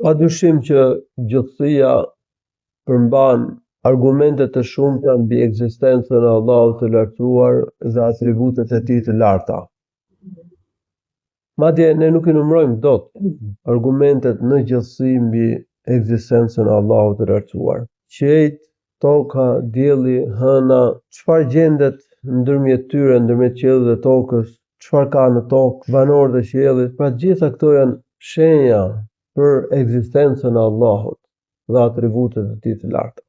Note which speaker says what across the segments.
Speaker 1: Padyshim që gjithësia përmban argumente të shumta mbi ekzistencën e Allahut të lartësuar dhe atributet e tij të larta. Madje ne nuk I numërojmë dot argumentet në gjithësi mbi ekzistencën e Allahut të lartësuar. Qejt, toka, dielli, hëna, çfarë gjendet ndërmjet tyre, ndërmjet qiellit dhe tokës, çfarë ka në tokë, banorët e qiellit, pra gjitha këto janë shenja për ekzistencën e Allahut dhe atributet e tij të larta.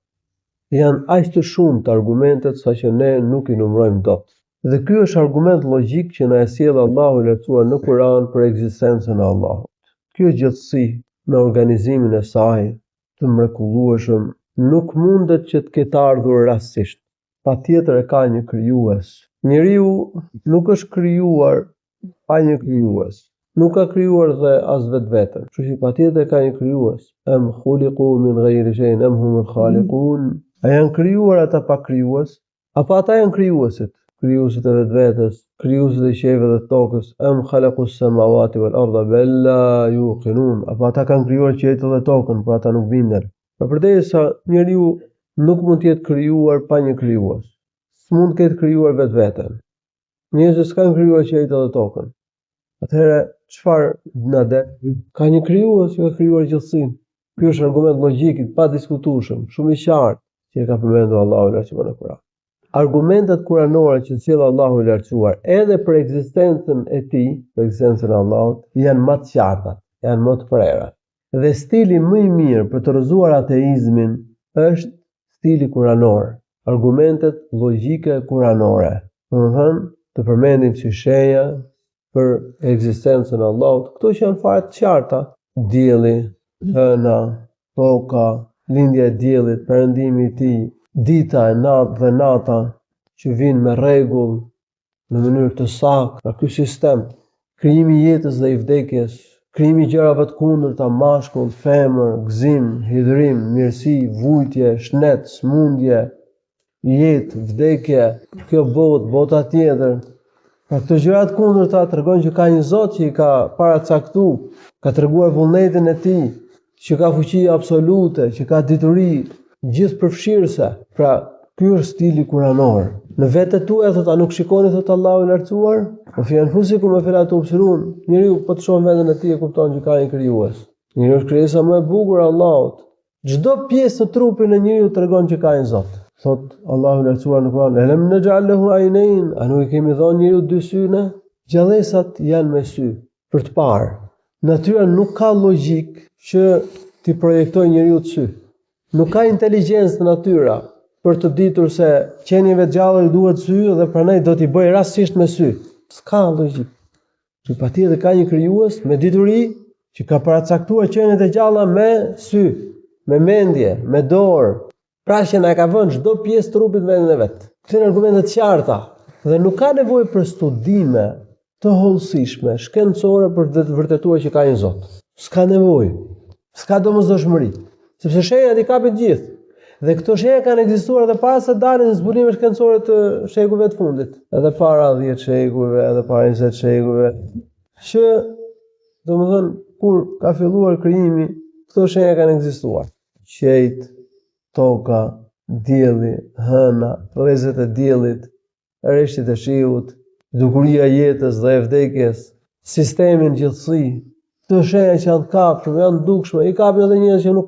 Speaker 1: Janë aq të shumta argumentet saqë ne nuk I numërojmë dot. Dhe ky është argument logjik që na e sjell Allahu I lartësuar në Kur'an për ekzistencën e Allahut. Kjo gjithësi me organizimin e saj të mrekullueshëm nuk mundet që të ketë ardhur rastësisht. Patjetër e ka një krijues. Njeriu nuk është krijuar pa një krijues. Nuk ka krijuar dhe as vetveten. Kështu që patjetër ka një krijues. Am khuliqu min ghayri shay'in am humul khaliqun. A janë krijuar ata pa krijues? Apo ata janë krijuesit? Krijuesit e vetvetes, krijuesit e qiellit dhe tokës. Am khalaqus samawati wal arda bal la yuqinun. Apo ata kanë krijuar qiellin dhe tokën, por ata nuk bindën. Përderisa njeriu nuk mund të jetë krijuar pa një krijues. S'mund të ketë krijuar vetveten. Njerëzit s'kan krijuar qiellin dhe tokën. Atëherë çfarë na del? Ka një krijues që ka krijuar gjithësinë. Ky është argument logjik I padiskutueshëm, shumë I qartë që e ka përmendur Allahu I lartësuar në Kur'an. Argumentet kuranore që sjell Allahu I lartësuar edhe për ekzistencën e tij, për ekzistencën e Allahut, janë më të qarta, janë më të prera. Dhe stili më I mirë për të rrëzuar ateizmin është stili kuranor, argumentet logjike kuranore. Domethënë, të përmendim si shenja për ekzistencën e Allahut, këto që janë fare të qarta, dielli, hëna, toka, lindja e diellit, perëndimi I tij, dita e natë dhe nata që vinë me rregull në mënyrë të saktë, ky sistem, krijimi I jetës dhe I vdekjes, krijimi I gjërave të kundërta, mashkull, femër, gëzim, hidhrim, mirësi, vujtje, shnet, smundje, jetë, vdekje, kjo botë, bota tjetër. Pra këto gjëra të kundërta tregojnë që ka një Zot që I ka paracaktuar, ka treguar vullnetin e tij, që ka fuqi absolute, që ka dituri gjithëpërfshirëse. Pra, ky është stili kuranor. Në vetë tuaja thotë, a nuk shikoni thotë Allahu I lartësuar? O fi anfusikum wa fala tubsirun. Njeriu po të shohë veten e tij e kupton që ka një krijues. Njeriu është krijesa më e bukur e Allahut. Çdo pjesë të trupit në njeriu tregon që ka një Zot. Thot Allahu I lartësuar në Kur'an, "Alam naj'al lahu aynayn", a nuk I kemi dhënë njeriu dy syne? Gjallësat janë me sy për të parë. Natyra nuk ka logjik që t'i projektojë njeriu të sy. Nuk ka inteligjencë natyra për të ditur se qenieve gjallë I duhet sy dhe prandaj do t'i bëj rastësisht me sy. S'ka logjik. Që patjetër ka një krijues me dituri që ka paracaktuar qeniet e gjalla me sy, me mendje, me dorë. Pra që na ka vënë çdo pjesë trupit në vendin e vet. Këto janë argumente të qarta dhe nuk ka nevojë për studime të hollësishme, shkencore për të vërtetuar që ka një Zot. S'ka nevojë. S'ka domosdoshmëri, sepse shenjat I kapin gjithë. Dhe këto shenja kanë ekzistuar edhe para se dalin zbulime shkencore të shekujve të fundit, edhe para 10 shekujve, edhe para 20 shekujve, që domethënë kur ka filluar krijimi, këto shenja kanë ekzistuar. Qejt, toka, dielli, hëna, rrezet e diellit, rreshtit e shiut, dukuria e jetës dhe e vdekjes, sistemi në gjithësi, këto shenja që janë kapshme, janë dukshme, I kapin edhe njerëz që nuk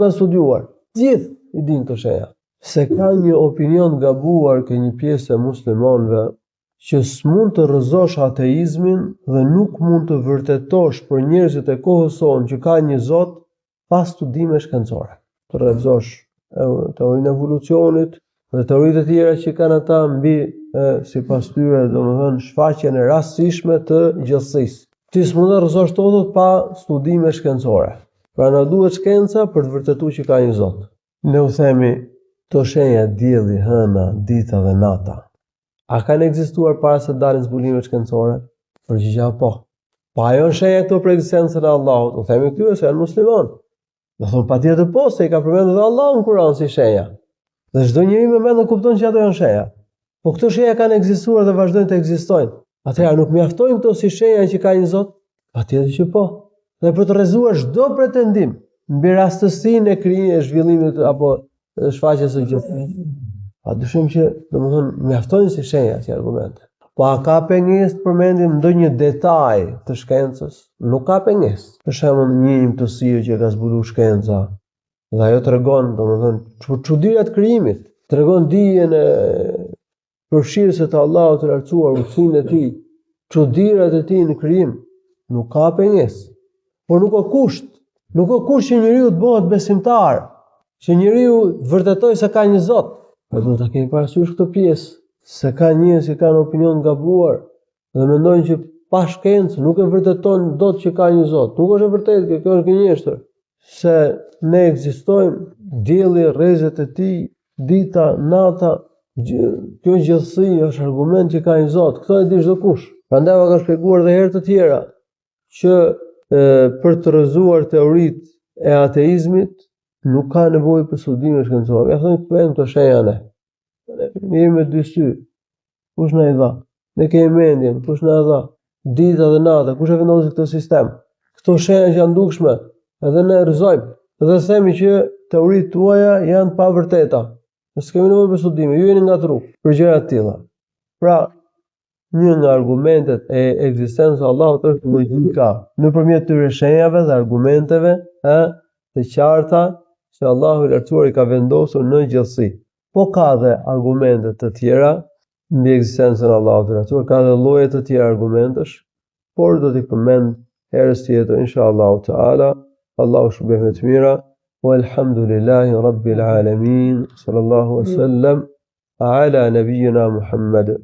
Speaker 1: kanë studiuar. Gjithë I dinë këto shenja. Se ka një opinion gabuar ke një pjesë e muslimanëve që s'mund të rrëzosh ateizmin dhe nuk mund të vërtetosh për njerëzit e kohës sonë që ka një Zot pas studime shkencore. Të rrëzosh teorinë e evolucionit dhe teoritë e tjera që kanë ata mbi sipas tyre, domethënë shfaqjen e rastësishme të gjithësisë. Ti s'mund të rrëzosh tot pa studime shkencore. Pra na duhet shkenca për të vërtetuar që ka një Zot. Ne u themi to shenja dielli, hëna, dita dhe nata. A kanë ekzistuar para se dalin zbulimet shkencore? Përgjigja po. Pa ajo shenja këto për ekzistencën e Allahut. U themi këtyre se janë musliman. Do thonë patjetër po, se I ka përmendur edhe Allahu në Kur'an si shenja. Dhe çdo njeri me mend kupton që ato janë shenja. Po këto shenja kanë ekzistuar dhe vazhdojnë të ekzistojnë. Atëherë nuk mjaftojnë këto si shenja që ka një Zot? Patjetër që po. Dhe për të rrezuar çdo pretendim mbi rastësinë e krijimit, zhvillimit apo shfaqjes së gjë. Padyshim që domethënë mjaftojnë si shenja, si argumente. Po a ka pengesë të përmendim ndonjë detaj të shkencës? Nuk ka pengesë. Për shembull, një imtësi që ka zbuluar shkenca, dhe ajo tregon, domethënë, çudirat e krijimit, tregon dijen e përfshirëse të Allahut të lartësuar, udhëtimin e tij, çudirat e tij në krijim. Nuk ka pengesë. Por nuk ka kusht. Nuk ka kusht që njeriu të bëhet besimtar, që njeriu të vërtetojë se ka një Zot. Po duhet ta kemi parasysh këtë pjesë, se ka njerëz që kanë opinion gabuar dhe mendojnë që pa shkencë nuk e vërteton dot që ka një Zot. Nuk është e vërtetë, kjo është gënjeshtër. Se ne ekzistojmë, dielli, rrezet e tij, dita, nata, kjo gjithësi është argument që ka një Zot. Këtë e di çdo kush. Prandaj ka shpjeguar edhe herë të tjera që për të rrëzuar teoritë e ateizmit nuk ka nevojë për studime shkencore. Ja thonë të bëjmë të shenja ne. Ne jemi me dy sy. Kush na i dha? Ne kemi mendjen, kush na e dha? Dita dhe nata, kush e vendosi këtë sistem? Këto shenja që janë dukshme, edhe ne rrëzojmë. Dhe themi që teoritë tuaja janë pa vërteta. Ne s'kemi nevojë për studime, ju jeni ngatruar për gjëra të tilla. Pra, një nga argumentet e ekzistencës së Allahut është logjika, nëpërmjet këtyre shenjave dhe argumenteve, të qarta që Allahu i lartësuar i ka vendosur në gjithësi. Po ka dhe argumente të tjera mbi ekzistencën e Allahut të lartësuar, ka dhe lloje të tjera argumentesh, por do t'i përmend herës tjetër inshallah taala. Allahu shpërblet me të mira. Walhamdulillahi rabbil alamin. Sallallahu alaihi wasallam ala nabiyyina Muhammad.